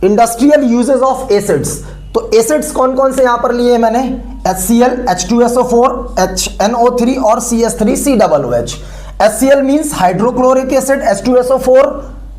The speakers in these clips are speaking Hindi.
Industrial uses of acids. तो एसिड्स कौन कौन से यहां पर लिए मैंने, HCl, H2SO4, HNO3 और CH3COOH। HCl means hydrochloric acid, H2SO4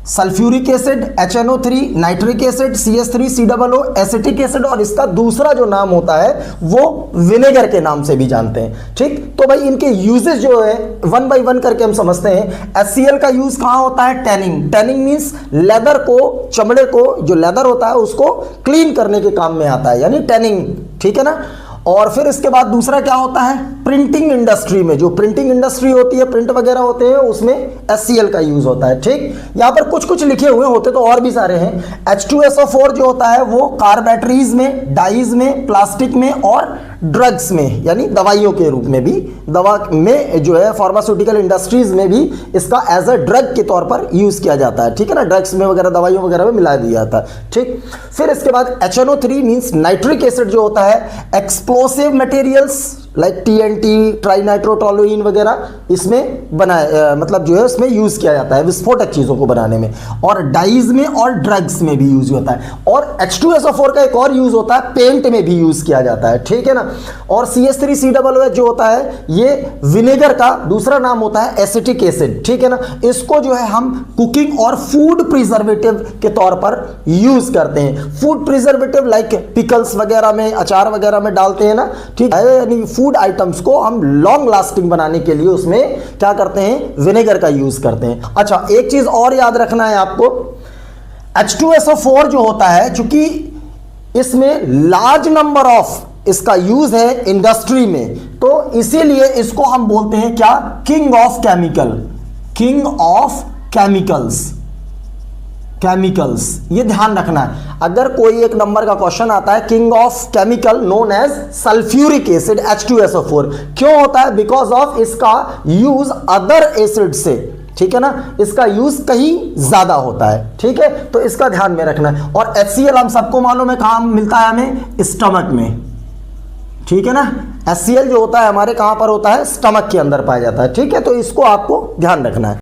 sulphuric acid, HNO3 nitric acid, CH3COO acetic acid, और इसका दूसरा जो नाम होता है वो विनेगर के नाम से भी जानते हैं। ठीक, तो भाई इनके यूजेस जो है वन बाय वन करके हम समझते हैं। HCl का यूज कहां होता है, टैनिंग। टैनिंग मीन्स लेदर को, चमड़े को, जो लेदर होता है उसको क्लीन करने के काम में आता है, यानी टैनिंग। ठीक है ना। और फिर इसके बाद दूसरा क्या होता है, प्रिंटिंग इंडस्ट्री में, जो प्रिंटिंग इंडस्ट्री होती है, प्रिंट वगैरह होते हैं, उसमें HCl का यूज होता है। ठीक, यहां पर कुछ कुछ लिखे हुए होते तो और भी सारे हैं। H2SO4 जो होता है वो कार बैटरीज में, डाइज में, प्लास्टिक में और ड्रग्स में, यानी दवाइयों के रूप में भी, दवा में जो है फार्मास्यूटिकल इंडस्ट्रीज में भी इसका एज अ ड्रग के तौर पर यूज किया जाता है। ठीक है ना, ड्रग्स में वगैरह, दवाइयों वगैरह में मिला दिया जाता है। ठीक, फिर इसके बाद HNO3 मीन्स नाइट्रिक एसिड जो होता है, एक्सप्लोसिव मटेरियल्स लाइक TNT, ट्राइनाइट्रोटोलुइन वगैरह इसमें बनाया, मतलब जो है उसमें यूज किया जाता है विस्फोटक चीजों को बनाने में, और डाइज में और ड्रग्स में भी यूज होता है। और H2SO4 का एक और यूज होता है, पेंट में भी यूज किया जाता है। ठीक है ना। और CH3COOH जो होता है ये विनेगर का दूसरा नाम होता है, एसिटिक एसिड। ठीक है ना। इसको जो है हम कुकिंग और फूड प्रिजर्वेटिव के तौर पर यूज करते हैं। फूड प्रिजर्वेटिव लाइक पिकल्स वगैरह में, अचार वगैरह में डालते हैं ना। ठीक है, यानी फूड आइटम्स को हम लॉन्ग लास्टिंग बनाने के लिए उसमें क्या करते हैं, विनेगर का यूज करते हैं। अच्छा, एक चीज और याद रखना है आपको, H2SO4 जो होता है, चूंकि इसमें लार्ज नंबर ऑफ इसका यूज है इंडस्ट्री में, तो इसीलिए इसको हम बोलते हैं क्या, king of chemical, king of chemicals. Chemicals, ये ध्यान रखना है। अगर कोई एक नंबर का क्वेश्चन आता है, king of chemical known as sulphuric acid H2SO4, क्यों होता है, बिकॉज ऑफ इसका यूज अदर एसिड से, ठीक है ना, इसका यूज कहीं ज्यादा होता है। ठीक है, तो इसका ध्यान में रखना है। और HCl हम सबको मालूम है कहां मिलता है, हमें स्टमक में। ठीक है ना, HCl जो होता है हमारे कहां पर होता है, स्टमक के अंदर पाया जाता है। ठीक है, तो इसको आपको ध्यान रखना है।